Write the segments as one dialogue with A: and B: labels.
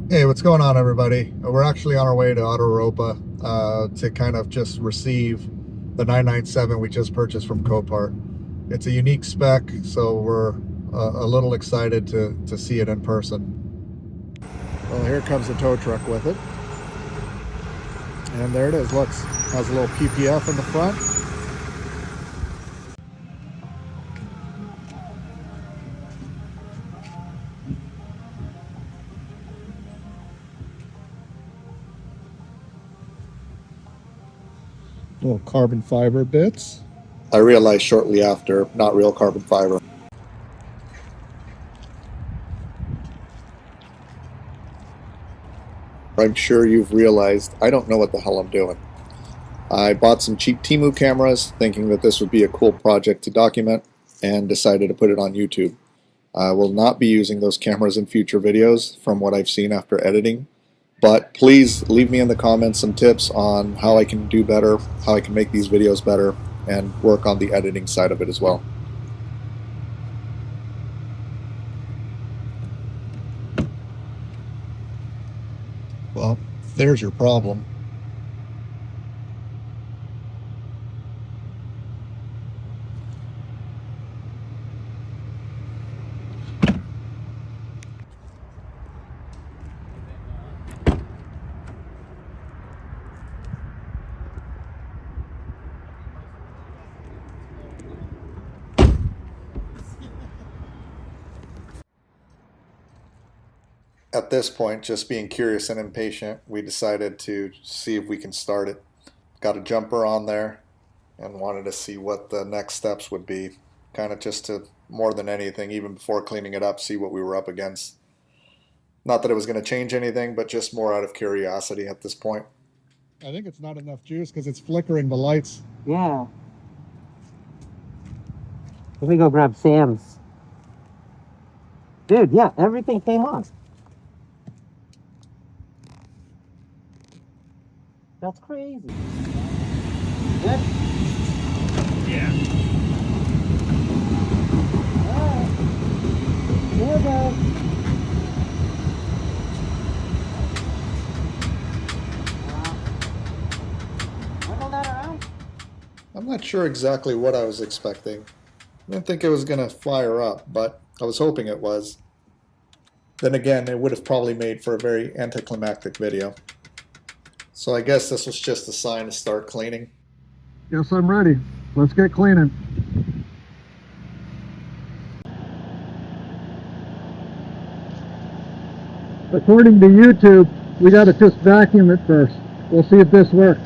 A: Hey, what's going on, everybody? We're actually on our way to Autoropa to kind of just receive the 997 we just purchased from Copart. It's a unique spec, so we're a little excited to see it in person. Well, here comes the tow truck with it. And there it is. Looks, has a little PPF in the front. Little carbon fiber bits. I realized shortly after, not real carbon fiber. I'm sure you've realized I don't know what the hell I'm doing. I bought some cheap Temu cameras thinking that this would be a cool project to document and decided to put it on YouTube. I will not be using those cameras in future videos from what I've seen after editing, but please leave me in the comments some tips on how I can do better, how I can make these videos better, and work on the editing side of it as well. Well, there's your problem. At this point, just being curious and impatient, we decided to see if we can start it. Got a jumper on there and wanted to see what the next steps would be. Kind of just to, more than anything, even before cleaning it up, see what we were up against. Not that it was going to change anything, but just more out of curiosity at this point. I think it's not enough juice because it's flickering the lights.
B: Yeah. Let me go grab Sam's. Dude, yeah, everything came on. That's crazy. Good?
C: Yeah.
B: Alright. Here we go. Wiggle that around.
A: I'm not sure exactly what I was expecting. I didn't think it was going to fire up, but I was hoping it was. Then again, it would have probably made for a very anticlimactic video. So I guess this was just a sign to start cleaning. Guess I'm ready. Let's get cleaning. According to YouTube, we got to just vacuum it first. We'll see if this works.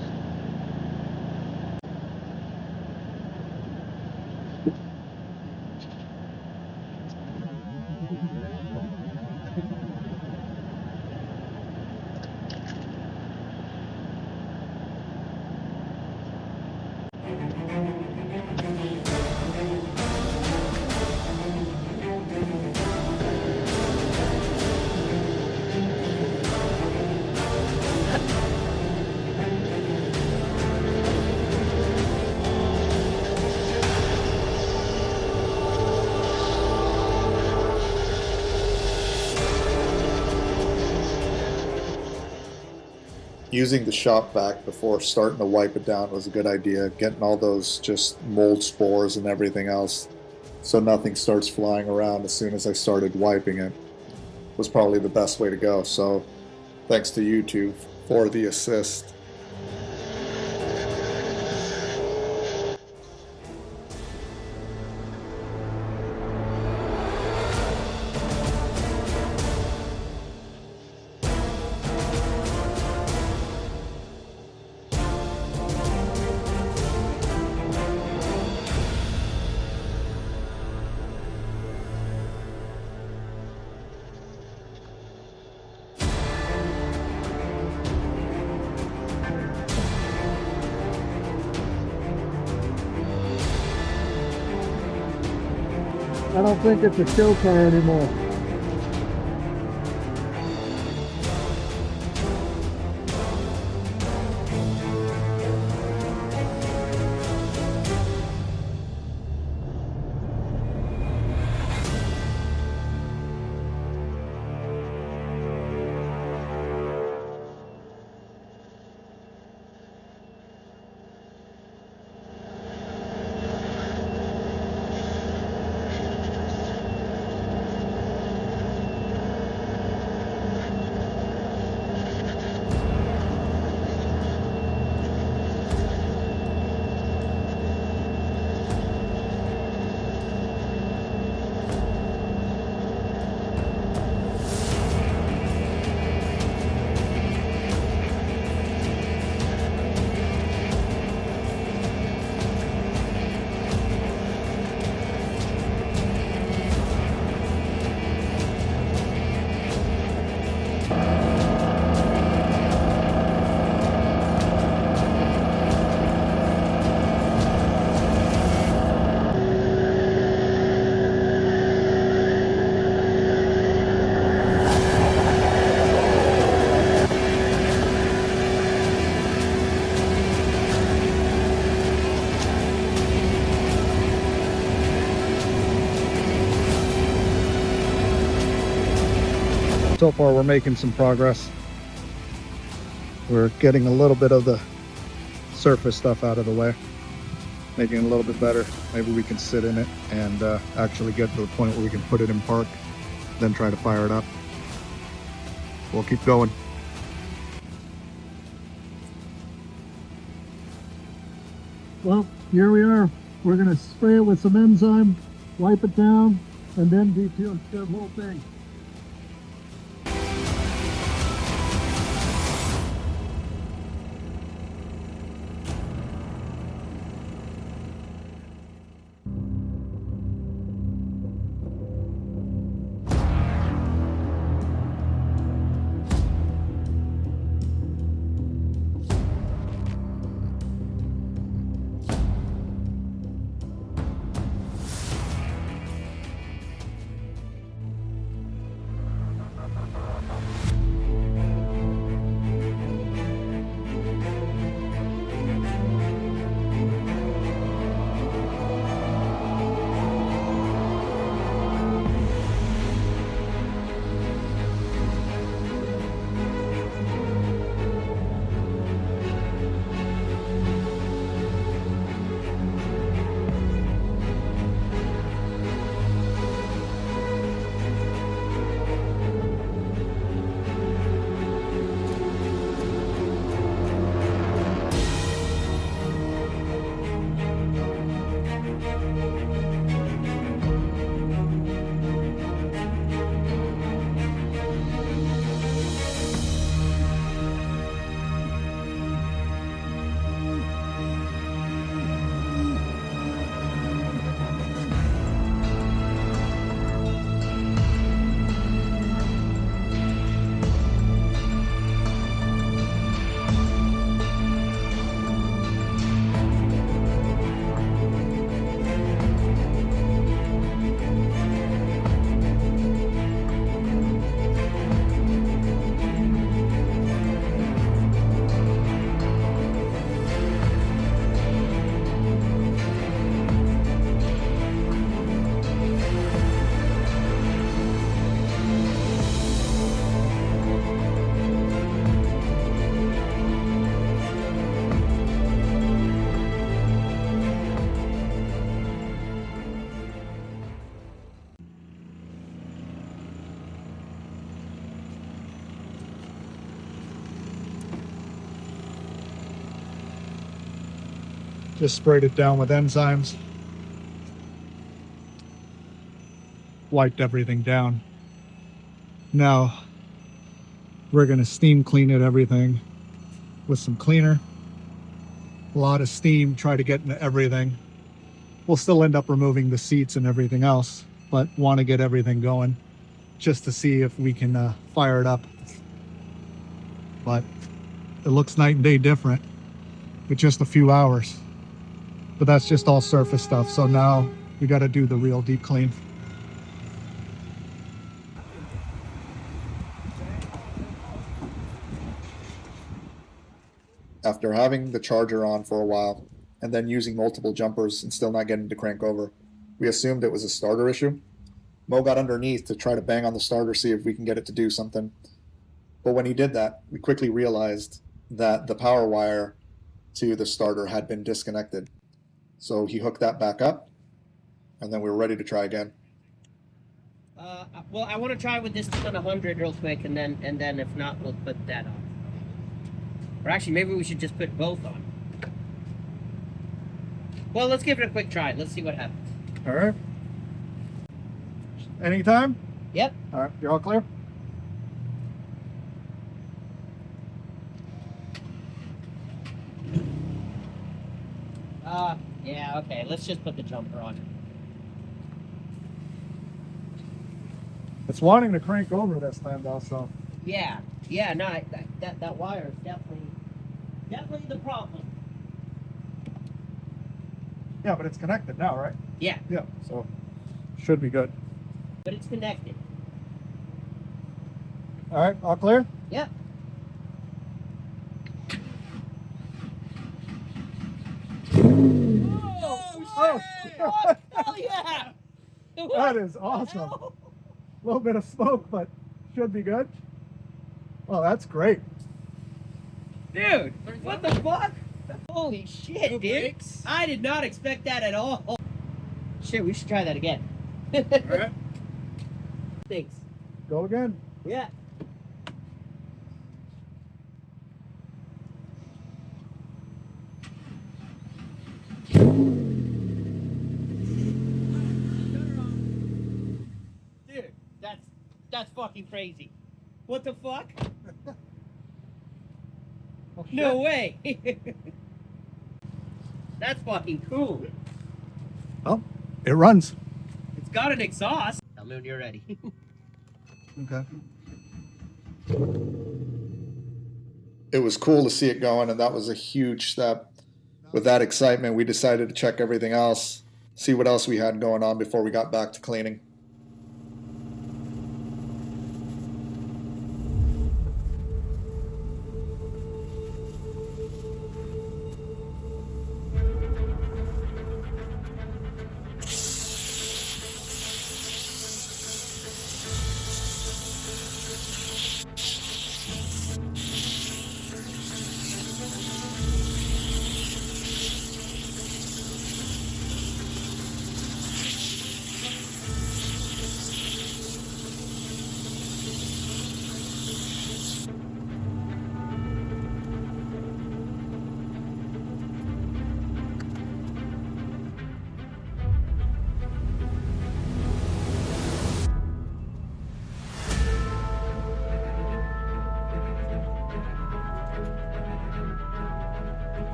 A: Using the shop vac before starting to wipe it down was a good idea. Getting all those just mold spores and everything else so nothing starts flying around as soon as I started wiping it was probably the best way to go. So thanks to YouTube for the assist. I don't think it's a show car anymore. So far we're making some progress. We're getting a little bit of the surface stuff out of the way, making it a little bit better. Maybe we can sit in it and actually get to the point where we can put it in park, then try to fire it up. We'll keep going.
D: Well, here we are. We're going to spray it with some enzyme, wipe it down, and then detail the whole thing.
A: Just sprayed it down with enzymes. Wiped everything down. Now we're gonna steam clean it, everything, with some cleaner. A lot of steam, try to get into everything. We'll still end up removing the seats and everything else, but want to get everything going just to see if we can fire it up. But it looks night and day different with just a few hours. But that's just all surface stuff. So now we got to do the real deep clean. After having the charger on for a while and then using multiple jumpers and still not getting to crank over, we assumed it was a starter issue. Mo got underneath to try to bang on the starter, see if we can get it to do something. But when he did that, we quickly realized that the power wire to the starter had been disconnected. So he hooked that back up, and then we were ready to try again.
E: Well, I want to try with this on 100 real quick, and then if not, we'll put that on. Or actually, maybe we should just put both on. Well, let's give it a quick try. Let's see what happens.
A: All right. Anytime?
E: Yep.
A: All right, you're all clear?
E: Yeah, okay. Let's just put the jumper on.
A: It's wanting to crank over this time, though, so.
E: Yeah, no, that wire is definitely the problem.
A: Yeah, but it's connected now, right?
E: Yeah,
A: Yeah, so should be good.
E: but it's connected.
A: All right, all clear?
E: Yep.
A: Oh,
E: Hell yeah!
A: that is awesome. A little bit of smoke, but
D: should be good. Oh, that's great.
E: Dude, what the fuck? Holy shit, dude. I did not expect that at all. Shit, we should try that again.
D: Alright.
E: Thanks.
D: Go again.
E: Yeah. Dude, that's fucking crazy. What the fuck?
D: Oh, shit.
E: No way. That's fucking cool.
D: Oh, it runs.
E: It's got an exhaust. Tell me when you're ready.
D: Okay.
A: It was cool to see it going, and that was a huge step. With that excitement, we decided to check everything else, see what else we had going on before we got back to cleaning.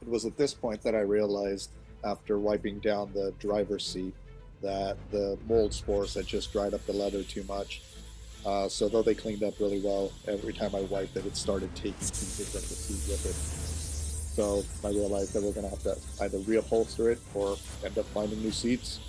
A: It was at this point that I realized, after wiping down the driver's seat, that the mold spores had just dried up the leather too much. So though they cleaned up really well, every time I wiped it, it started taking pieces of the seat with it. So I realized that we're going to have to either reupholster it or end up finding new seats.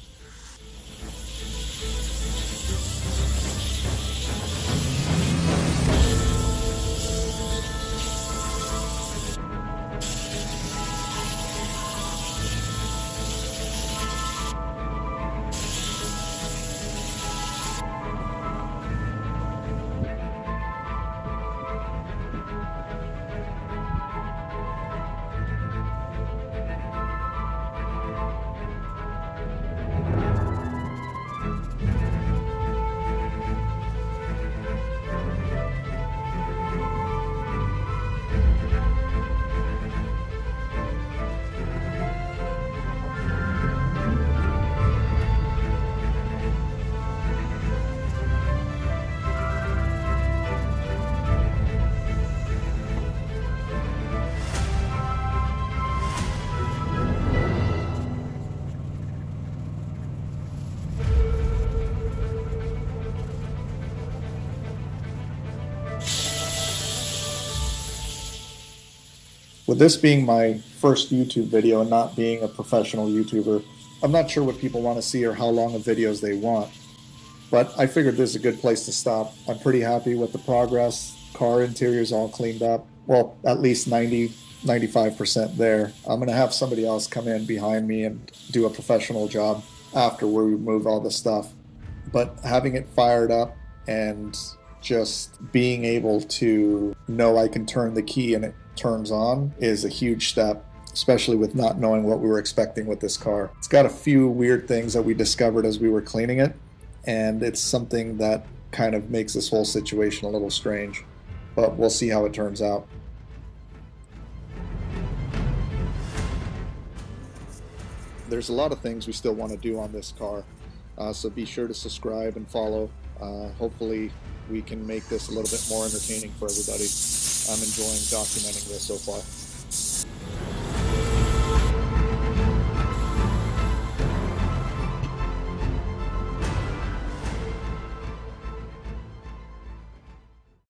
A: With this being my first YouTube video and not being a professional YouTuber, I'm not sure what people want to see or how long of videos they want. But I figured this is a good place to stop. I'm pretty happy with the progress. Car interior's all cleaned up. Well, at least 95% there. I'm going to have somebody else come in behind me and do a professional job after we remove all the stuff. But having it fired up and just being able to know I can turn the key and it turns on is a huge step, especially with not knowing what we were expecting with this car. It's got a few weird things that we discovered as we were cleaning it, and it's something that kind of makes this whole situation a little strange, but we'll see how it turns out. There's a lot of things we still want to do on this car, so be sure to subscribe and follow. Hopefully we can make this a little bit more entertaining for everybody. I'm enjoying documenting this so far.